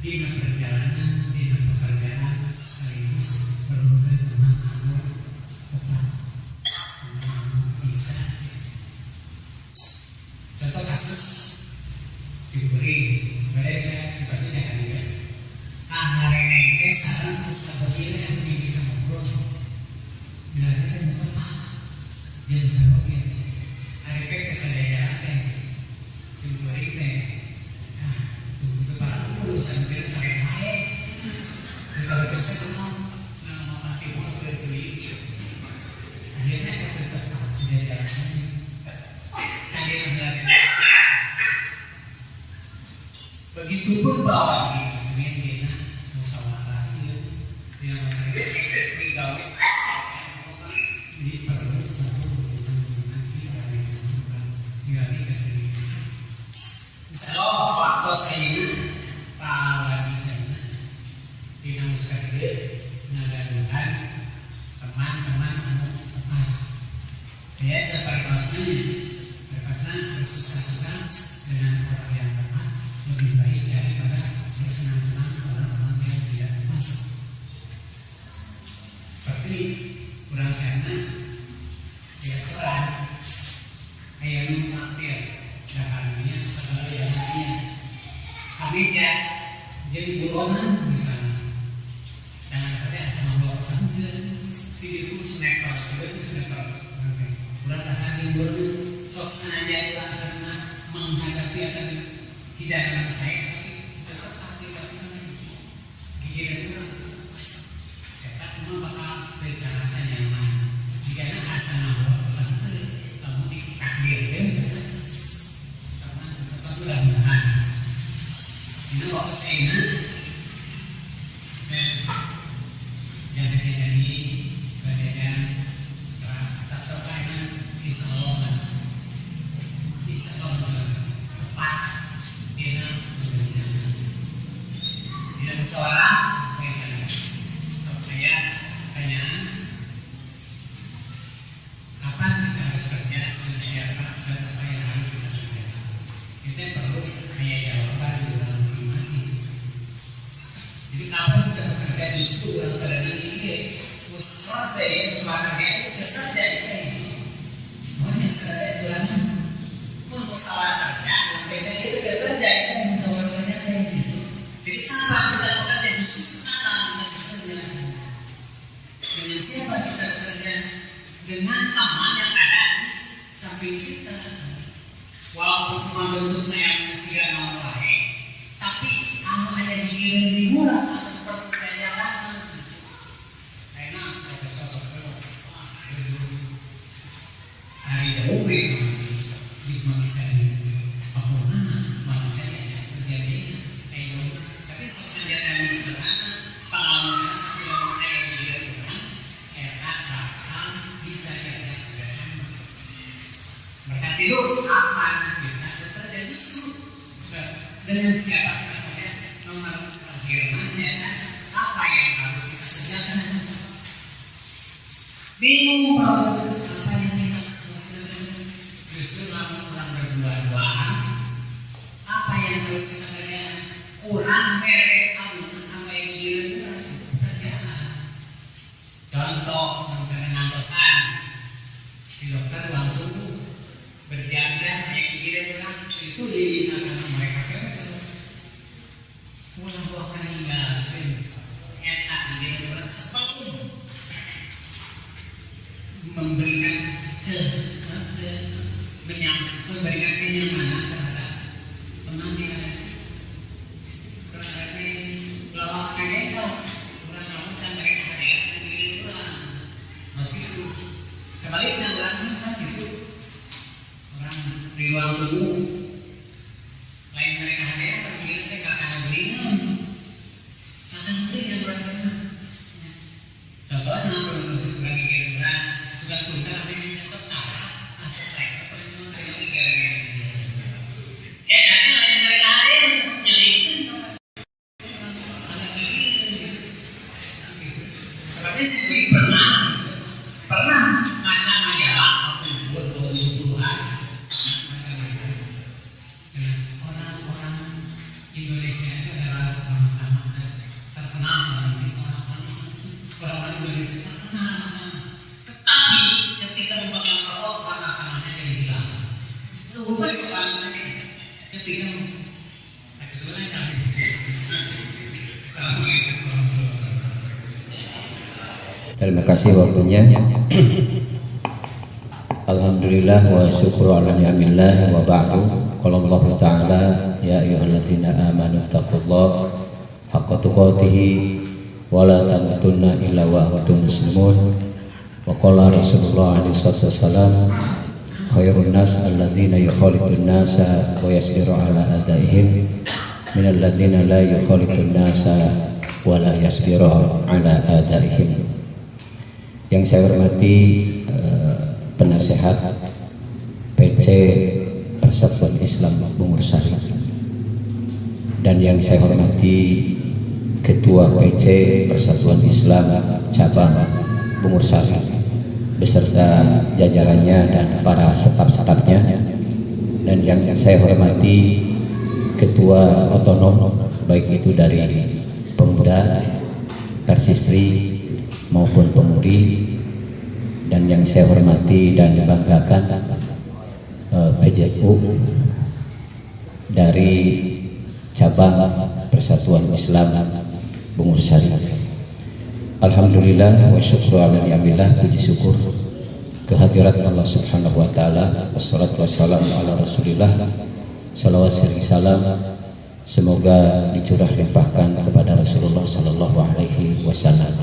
Dina perjalanan, dina pekerjaan, sekaligus berhubungan dengan anu tepat bisa. Contoh kasus diberi mereka seperti yang ada hari ini saran terus begini yang bisa ngobrol bila kita mau tepat jangan sampai hari ini kesadaran diberi untuk para urusan kita sampai baik kalau kita kenal nama masih mau sudah beli akhirnya kita tepat sudah jalan akhirnya begitupun bahwa sebenarnya musyawarah itu yang masyarakat digawe di perlu dari kesini. Misalnya waktu saya pagi saya tidak sekali ngadakan teman-teman tepat. Ya seperti pasti bersusah-susah dengan orang yang tepat lebih baik daripada bersenang-senang orang-orang yang tidak tepat. Seperti orang sana ya seorang kayak lumpakir dahannya segala yang lainnya samiknya jadi buronan misalnya jangan ada asal bawa sambil video sniper udah tahan di buru sok sengaja langsung menghadapi akan hidangan saya tetap hati gigi itu saya cuma bakal berikan rasa nyaman jika asal bawa sambil kamu takdir kan sama tetap mudah-mudahan ini waktu saya dan jadi badan keras tak terkait Islam tepat dia tidak bersuara saya tanya kapan kita harus kerja dengan siapa dan apa yang harus kita kerjakan kita perlu hanya jawaban di dalam masing-masing. Jadi kapan kita bekerja justru dalam sadar ini pusat dari suaranya itu kesan dari ini mana sadar dalam pun masalah kerja kita itu bekerja itu menjawabnya kayak gitu. Jadi kapan kita bekerja justru sekarang kita bekerja dengan siapa kita bekerja dengan teman yang ada samping kita walaupun cuma bentuknya yang masih gak baik tapi kamu ada di murah atau percayaan enak ada sesuatu hari dahulu di manusia apa mana manusia yang terjadi tapi sebenarnya yang sederhana pengalaman yang kayak dia bilang enak rasa bisa kita bersama berkat itu apa kita bekerja justru dengan siapa saja nomor firman-Nya apa yang harus kita kerjakan bingung bahwa apa yang kita kerjakan justru kurang berdua-duaan apa yang harus kita kerjakan kurang merek apa yang kita kerjakan contoh misalnya ngantosan di dokter ruang tunggu berjam-jam kayak kira-kira itu diingatkan mereka terus pulang dua kali enak kira-kira setahun memberikan memberikan kenyamanan terhadap teman yang ada tetapi kalau mereka kurang tahu cara mereka hadirkan diri kurang masih sebaliknya orang kan itu orang di ruang tunggu lain ketika sebetulnya kami Assalamualaikum warahmatullahi wabarakatuh. Terima kasih waktunya. Alhamdulillah wa syukru ala ni'amillah wa ba'du. Qala Allah Ta'ala ya ayyuhalladzina amanu taqullaha haqqa tuqatih wa la tamutunna illa wa antum muslimun. Wa qala Rasulullah alaihi wasallam khairun nas alladzina yukhalidun nasa wa yasbiru ala adaihim min alladzina la yukhalidun nasa wa la yasbiru ala adaihim. Yang saya hormati penasehat PC Persatuan Islam Bungur Sari, dan yang saya hormati Ketua PC Persatuan Islam Cabang Bungur Sari beserta jajarannya dan para staf-stafnya, dan yang saya hormati Ketua Otonom baik itu dari Pemuda, Persistri maupun Pemudi, dan yang saya hormati dan banggakan PJU dari cabang Persatuan Islam Bungur Sari. Alhamdulillah wa syukru ala ni'amillah, puji syukur kehadirat Allah Subhanahu wa taala. Wassalatu wassalamu ala Rasulillah, salawat serta salam semoga dicurah limpahkan kepada Rasulullah sallallahu alaihi wasallam.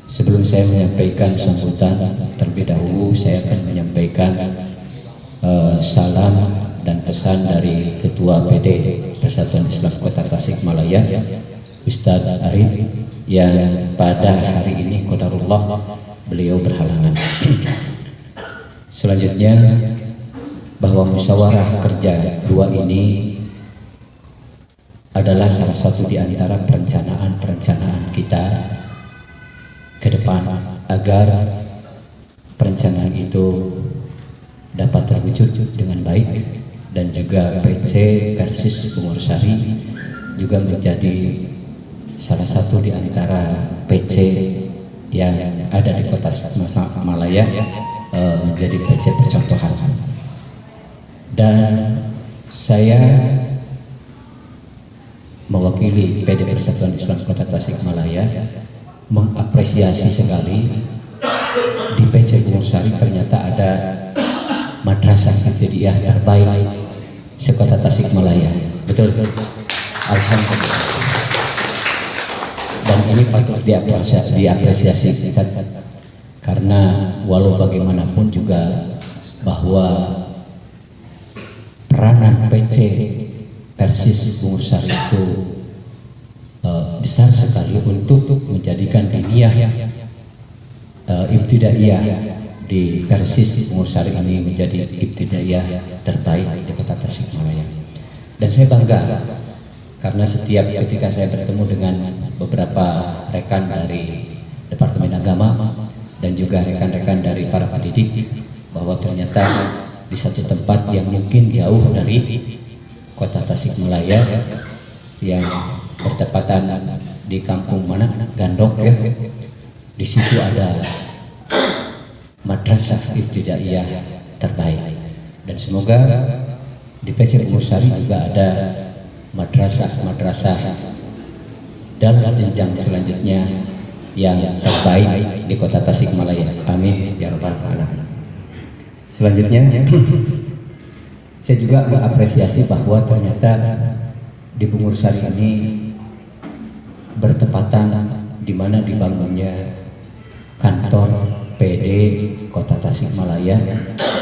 Sebelum saya menyampaikan sambutan, terlebih dahulu saya akan menyampaikan salam dan pesan dari Ketua PD Persatuan Islam Kota Tasikmalaya, Ustadz Arif, yang pada hari ini qadarullah beliau berhalangan. Selanjutnya, bahwa musyawarah kerja 2 ini adalah salah satu di antara perencanaan kita ke depan agar perencanaan itu dapat terwujud dengan baik, dan juga PC Persis Bungur Sari juga menjadi salah satu di antara PC yang ada di Kota Tasikmalaya menjadi PC percontohan. Dan saya mewakili PD Persatuan Islam Kota Tasikmalaya mengapresiasi sekali di PC Bungur Sari ternyata ada madrasah ibtidaiyah terbaik sekota Tasikmalaya. Betul. Alhamdulillah. Dan ini patut diapresiasi karena walau bagaimanapun juga bahwa peranan PC Persis Bungur Sari itu besar sekali untuk menjadikan diniyah ibtidaiyah di Persis Bungur Sari ini menjadi ibtidaiyah terbaik di Kota Tasikmalaya. Dan saya bangga karena setiap ketika saya bertemu dengan beberapa rekan dari Departemen Agama dan juga rekan-rekan dari para pendidik, bahwa ternyata di satu tempat yang mungkin jauh dari Kota Tasikmalaya, yang bertepatan di kampung mana, Gandok ya, di situ ada madrasah ibtidaiyah terbaik. Dan semoga di PC Bungur Sari juga ada madrasah dalam jenjang selanjutnya yang terbaik di Kota Tasikmalaya. Amin ya rabbal alamin. Selanjutnya saya juga mengapresiasi bahwa ternyata di Bungur Sari ini bertepatan di mana dibangunnya kantor PD Kota Tasikmalaya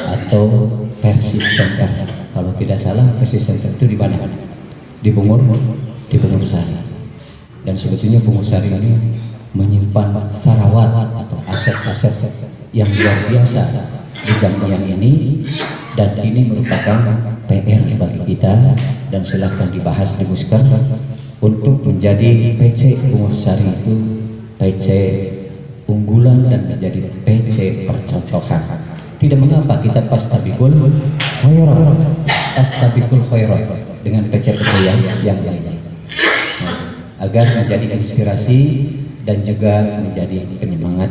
atau Persis Center. Kalau tidak salah Persis Center itu di mana? Di Bungur Sari. Dan sebetulnya Bungur Sari ini menyimpan sarawat atau aset-aset yang luar biasa di zaman ini, dan ini merupakan PR bagi kita, dan silahkan dibahas di Musker untuk menjadi PC Bungur Sari itu PC unggulan dan menjadi PC percontohan. Tidak mengapa kita pastabikul khairat dengan PC-PC yang lainnya, agar menjadi inspirasi dan juga menjadi penyemangat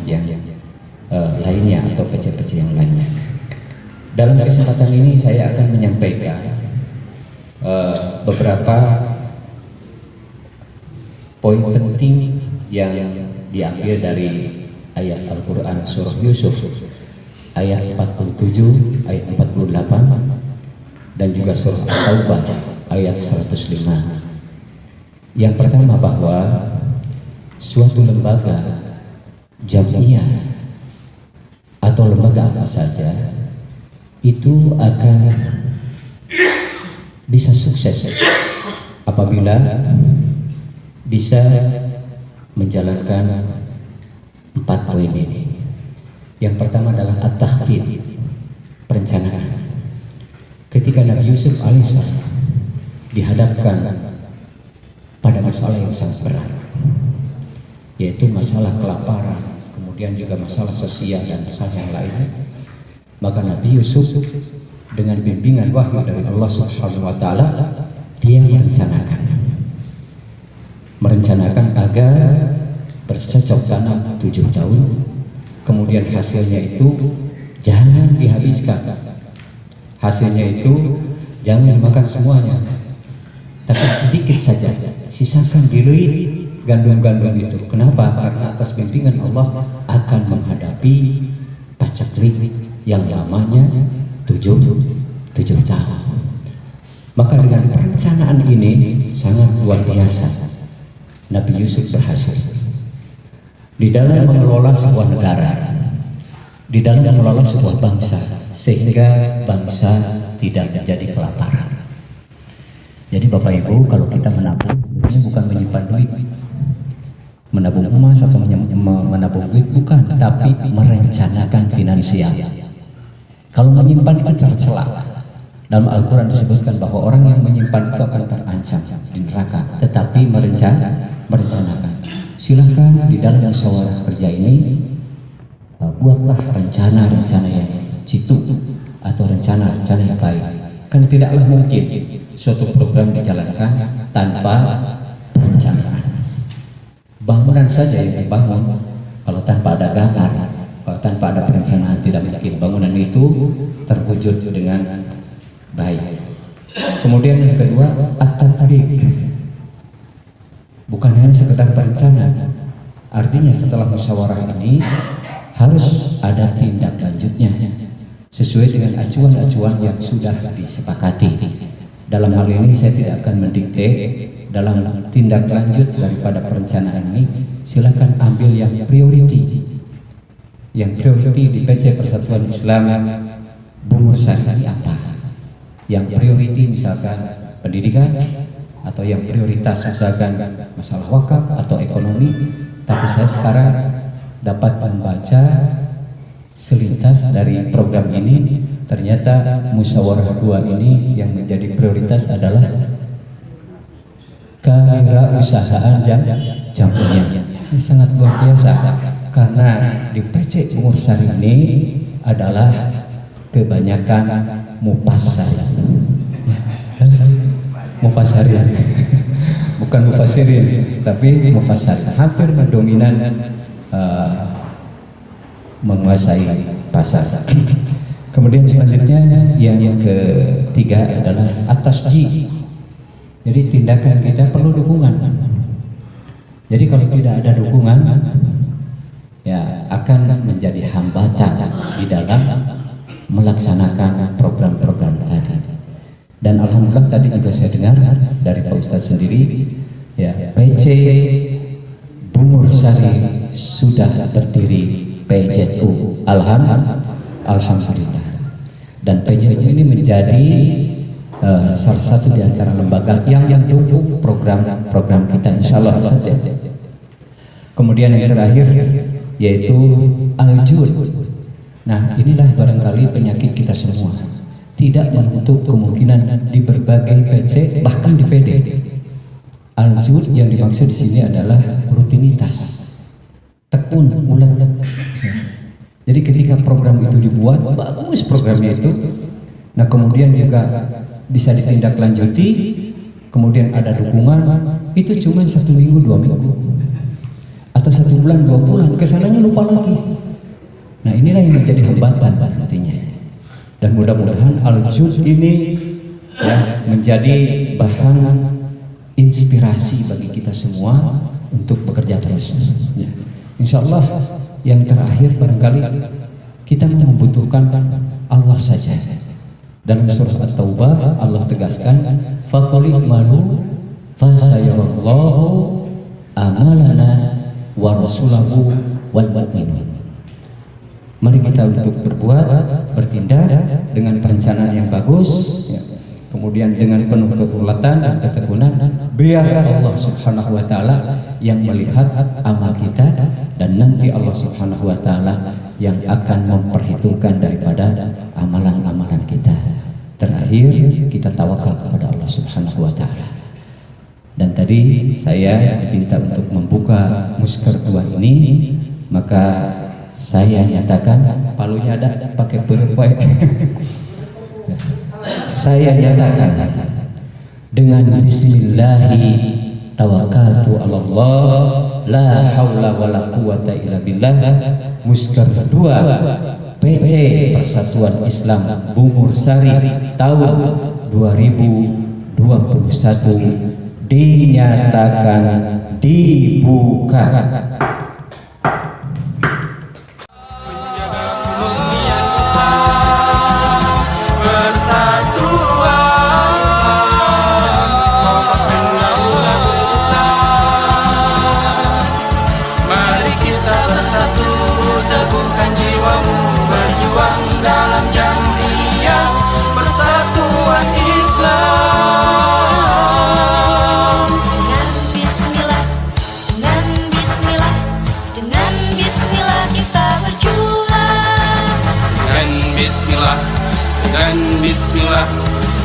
yang lainnya atau PC-PC yang lainnya. Dalam kesempatan ini saya akan menyampaikan beberapa poin penting yang diambil dari ayat Al-Quran surah Yusuf ayat 47, ayat 48, dan juga surah At-Taubah ayat 105. Yang pertama, bahwa suatu lembaga jamiah atau lembaga apa saja itu akan bisa sukses apabila bisa menjalankan 4 poin ini. Yang pertama adalah at-takhdid, perencanaan. Ketika Nabi Yusuf alaihissalam dihadapkan pada masalah yang sangat berat, yaitu masalah kelaparan, kemudian juga masalah sosial dan masalah yang lain, maka Nabi Yusuf dengan bimbingan wahyu dari Allah Subhanahu wa taala, dia merencanakan agar bercocok tanam 7 tahun, kemudian hasilnya itu jangan dihabiskan, hasilnya itu jangan dimakan semuanya, tapi sedikit saja, sisakan diri gandum-gandum itu. Kenapa? Karena atas bimbingan Allah akan menghadapi paceklik yang lamanya 7 tahun. Maka dengan perencanaan ini sangat luar biasa, Nabi Yusuf berhasil di dalam mengelola sebuah negara, di dalam mengelola sebuah bangsa, sehingga bangsa tidak menjadi kelaparan. Jadi Bapak Ibu, kalau kita menabung, ini bukan menyimpan duit, menabung emas atau menabung duit, bukan, tapi merencanakan finansial. Kalau menyimpan itu tercela. Dalam Al-Quran disebutkan bahwa orang yang menyimpan itu akan terancam di neraka, tetapi merencanakan. Silahkan di dalam musyawarah kerja ini buatlah rencana-rencana yang jitu atau rencana-rencana yang baik. Kan tidaklah mungkin suatu program dijalankan tanpa perencanaan. Bangunan saja yang dibangun kalau tanpa ada gambar, kalau tanpa ada perencanaan, tidak mungkin bangunan itu terwujud dengan baik. Kemudian yang kedua, at-tatbiq. Bukan hanya sekedar berencana, artinya setelah musyawarah ini harus ada tindak lanjutnya sesuai dengan acuan-acuan yang sudah disepakati. Dalam hal ini saya tidak akan mendikte dalam tindak lanjut daripada perencanaan ini. Silakan ambil yang priority. Yang priority di PC Persatuan Islam Bungur Sari apa? Yang priority misalkan pendidikan, atau yang prioritas misalkan masalah wakaf atau ekonomi. Tapi saya sekarang dapat membaca selintas dari program ini, ternyata musyawarah 2 ini yang menjadi prioritas adalah kewirausahaan jamiah. Ini sangat luar biasa, karena di PC Bungur Sari ini adalah kebanyakan mufassirin, bukan mufassirin, tapi mufassir, hampir mendominan menguasai pasar. Kemudian selanjutnya yang ketiga adalah at-tasjih. Jadi tindakan kita perlu dukungan. Jadi kalau tidak ada dukungan, ya akan menjadi hambatan di dalam melaksanakan program-program tadi. Dan alhamdulillah tadi juga saya dengar dari Pak Ustadz sendiri, ya PC Bungur Sari sudah berdiri PJU, alhamdulillah. Dan PJU ini menjadi salah satu di antara lembaga yang dukung program kita, insya Allah. Kemudian yang terakhir yaitu al-jud. Nah, inilah barangkali penyakit kita semua, tidak menutup kemungkinan di berbagai PC, bahkan di PD. Al-jud yang dimaksud di sini adalah rutinitas, tekun, ulet. Jadi ketika program itu dibuat, bagus programnya itu. Nah, kemudian juga bisa ditindaklanjuti, kemudian ada dukungan, itu cuma 1 minggu, 2 minggu, atau 1 bulan, 2 bulan, kesananya lupa lagi. Nah, inilah yang menjadi hambatan nantinya. Dan mudah-mudahan al-jud ini ya, menjadi bahan inspirasi bagi kita semua untuk bekerja terus. Ya. Insya Allah yang terakhir barangkali kita membutuhkan Allah saja. Dalam surah At-Taubah Allah tegaskan, faqul malu fasayarallahu amalana wa rasulahu wal mu'minun. Mari kita untuk berbuat, bertindak dengan perencanaan yang bagus, ya. Kemudian dengan penuh kekuatan dan ketekunan, biar Allah Subhanahu wa taala yang melihat amal kita, dan nanti Allah Subhanahu wa taala yang akan memperhitungkan daripada amalan-amalan kita. Terakhir kita tawakal kepada Allah Subhanahu wa taala. Dan tadi saya diminta untuk membuka musker 2 ini, maka saya nyatakan, palunya ada, pakai perempuan. Saya nyatakan dengan bismillahi tawakkaltu 'ala Allah la haula wala quwata illa billah, musker 2 PC Persatuan Islam Bungur Sari tahun 2021 dinyatakan dibuka.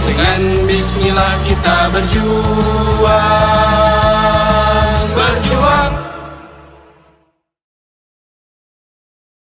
Dengan bismillah kita berjuang.